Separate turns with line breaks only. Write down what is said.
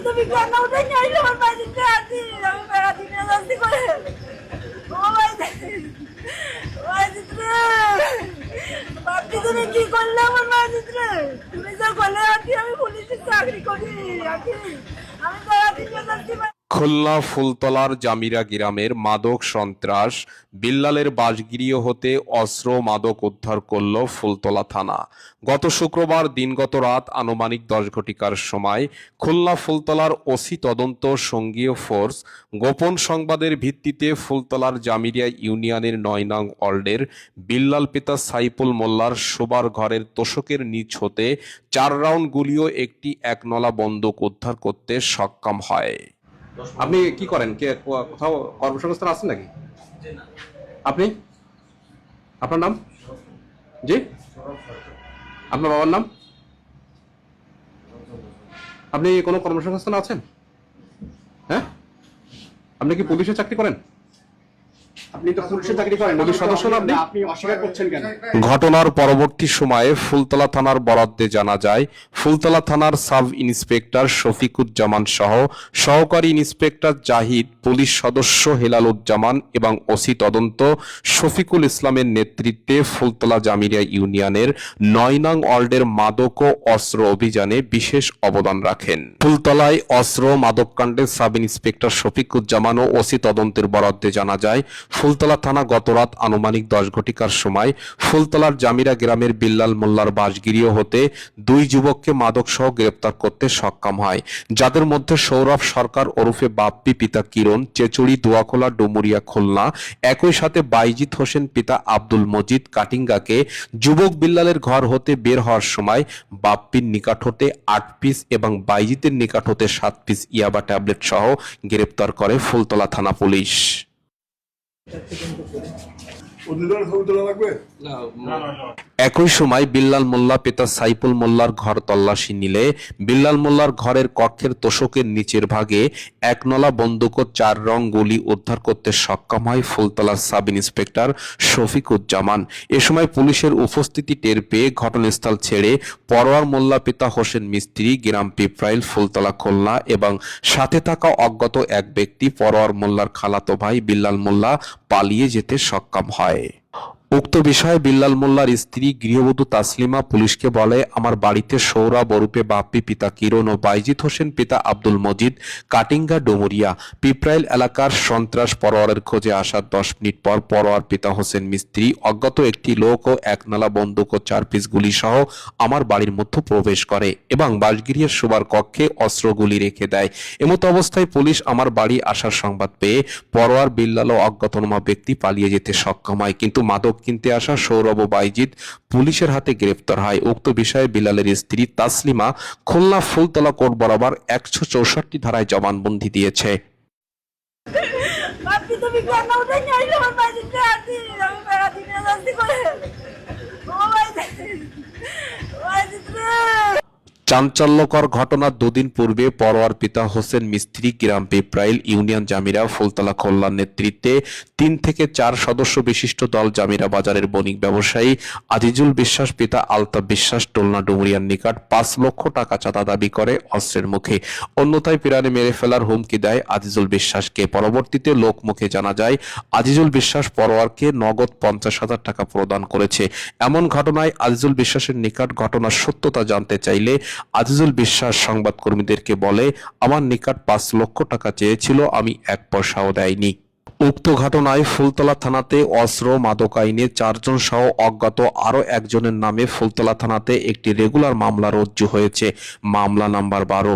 তুমি কেন উঠে নিয়ে আমার বাড়িতে আছি আমি বেড়া দিনে যাচ্ছি করে ও বাপি তুমি কি করলে আমার বাড়িতে তুমি যা করলে আছি আমি পুলিশের চাকরি করি আমি বেড়া দিনে যাচ্ছি।
খুলনা ফুলতলার জামিরা গ্রামের মাদক সন্ত্রাস বিল্লালের বাসগৃহ হতে অস্ত্র মাদক উদ্ধার করল ফুলতলা থানা। গত শুক্রবার দিনগত রাত আনুমানিক 10 ঘটিকার সময় খুলনা ফুলতলার ওসি তদন্ত সঙ্গীয় ফোর্স গোপন সংবাদের ভিত্তিতে ফুলতলার জামিরিয়া ইউনিয়নের 9 নং ওয়ার্ডের বিল্লাল পিতা সাইফুল মোল্লার শোবার ঘরের তোশকের নিচ হতে 4 রাউন্ড গুলিও একটি একনলা বন্দুক উদ্ধার করতে সক্ষম হয়। আপনি কি করেন? কে কোথাও কর্মসংস্থান আছেন নাকি? আপনি আপনার নাম? জি, আপনার বাবার নাম? আপনি কোনো কর্মসংস্থান আছেন? হ্যাঁ, আপনি কি পুলিশে চাকরি করেন?
আপনি তো পুলিশের চাকরি করেন,
পুলিশ সদস্য না
আপনি অস্বীকার করছেন কেন?
ঘটনার পরবর্তী সময়ে ফুলতলা থানার বরাদ্দে জানা যায়, ফুলতলা থানার সাব ইন্সপেক্টর শফিকুজ্জামান সহ সহকারী ইন্সপেক্টর জাহিদ, পুলিশ সদস্য হেলালুজ্জামান এবং ওসি তদন্ত শফিকুল ইসলামের নেতৃত্বে ফুলতলা জামিরিয়া ইউনিয়নের 9 নং ওয়ার্ডের মাদক ও অস্ত্র অভিযানে বিশেষ অবদান রাখেন। ফুলতলায় অস্ত্র মাদককাণ্ডে সাব ইন্সপেক্টর শফিকুজ্জামান ও ওসি তদন্তের বরাদ্দে জানা যায়, ফুলতলা থানা গতরাত আনুমানিক 10 ঘটিকার সময় ফুলতলার জামিরা গ্রামের বিল্লাল মোল্লার বাসগৃহ হতে 2 যুবককে মাদক সহ গ্রেপ্তার করতে সক্ষম হয়, যাদের মধ্যে সৌরভ সরকার ওরফে বাপ্পি পিতা কিরণ, চেচুড়ি দোয়াখোলা ডুমুরিয়া খুলনা, একই সাথে বাইজিৎ হোসেন পিতা আব্দুল মজিদ কাটিঙ্গাকে যুবক বিল্লালের ঘর হতে বের হওয়ার সময় বাপ্পির নিকট হতে 8 পিস এবং বাইজিতের নিকট হতে 7 পিস ইয়াবা ট্যাবলেট সহ গ্রেপ্তার করে ফুলতলা থানা পুলিশ। একই সময় বিল্লাল মোল্লা পিতা সাইফুল মোল্লার ঘর তল্লাশি নিলে বিল্লাল মোল্লার ঘরের কক্ষের তোশকের নিচের ভাগে একনলা বন্দুক ও 4 রং গুলি উদ্ধার করতে সক্ষম হয় ফুলতলার সাব ইন্সপেক্টর শফিকুজ্জামান। এ সময় পুলিশের উপস্থিতি টের পেয়ে ঘটনাস্থল ছেড়ে পরোয়ার মোল্লা পিতা হোসেন মিস্ত্রি, গ্রাম পিপরাইল, ফুলতলা খুলনা এবং সাথে থাকা অজ্ঞাত এক ব্যক্তি পরোয়ার মোল্লার খালাতো ভাই বিল্লাল মোল্লা পালিয়ে যেতে সক্ষম হয়। উক্ত বিষয়ে বিল্লাল মোল্লার স্ত্রী গৃহবধূ তাসলিমা পুলিশকে বলে, আমার বাড়িতে সৌরভ ওরূপে বাপ্পি পিতা কিরণ ও বাইজিৎ হোসেন পিতা আব্দুল মজিদ কাটিঙ্গা ডুমুরিয়া পিপরাইল এলাকার সন্ত্রাস পরোয়ারের খোঁজে আসার 10 মিনিট পর পরোয়ার পিতা হোসেন মিস্ত্রি অজ্ঞাত একটি লোক ও একনলা বন্দুক ও 4 পিস গুলি সহ আমার বাড়ির মধ্যে প্রবেশ করে এবং বাসগৃহের শোবার কক্ষে অস্ত্রগুলি রেখে দেয়। এমত অবস্থায় পুলিশ আমার বাড়ি আসার সংবাদ পেয়ে পরোয়ার, বিল্লাল ও অজ্ঞাতনামা ব্যক্তি পালিয়ে যেতে সক্ষম হয়, কিন্তু মাদক কিনতে আসা সৌরভ ও বাইজিৎ পুলিশের হাতে গ্রেফতার হয়। উক্ত বিষয়ে বিল্লালের স্ত্রী তাসলিমা খুলনা ফুলতলা কোর্ট বরাবর 164 ধারায় জবানবন্দি দিয়েছে।
তুমি কেন উঠে নিয়ে আমার বাড়িতে আছি আমি বেড়া দিনে যাচ্ছি করে
চাঞ্চল্যকর ঘটনার 2 দিন পূর্বে পরোয়ার পিতা হোসেন মিস্ত্রি, গ্রাম পিপরাইল ইউনিয়ন জামিরা ফুলতলা খুলনার নেতৃত্বে 3 থেকে 4 সদস্য বিশিষ্ট দল জামিরা বাজারের বণিক ব্যবসায়ী আজিজুল বিশ্বাস পিতা আলতাফ বিশ্বাস টোলনা ডুমুরিয়ার নিকট 5 লক্ষ টাকা চাঁদা দাবি করে অস্ত্রের মুখে, অন্যথায় প্রাণে মেরে ফেলার হুমকি দেয় আজিজুল বিশ্বাসকে। পরবর্তীতে লোকমুখে জানা যায়, আজিজুল বিশ্বাস পরোয়ারকে নগদ 50,000 টাকা প্রদান করেছে। এমন ঘটনায় আজিজুল বিশ্বাসের নিকট ঘটনার সত্যতা জানতে চাইলে আজিজুল বিশ্বাস সংবাদকর্মীদেরকে বলে, আমার নিকট 5 লক্ষ টাকা চেয়েছিল, আমি 1 পয়সাও দেয়নি। উক্ত ঘটনায় ফুলতলা থানাতে অস্ত্র মাদক আইনে 4 জন সহ অজ্ঞাত আরো একজনের নামে ফুলতলা থানাতে একটি রেগুলার মামলা রুজু হয়েছে, মামলা নাম্বার 12।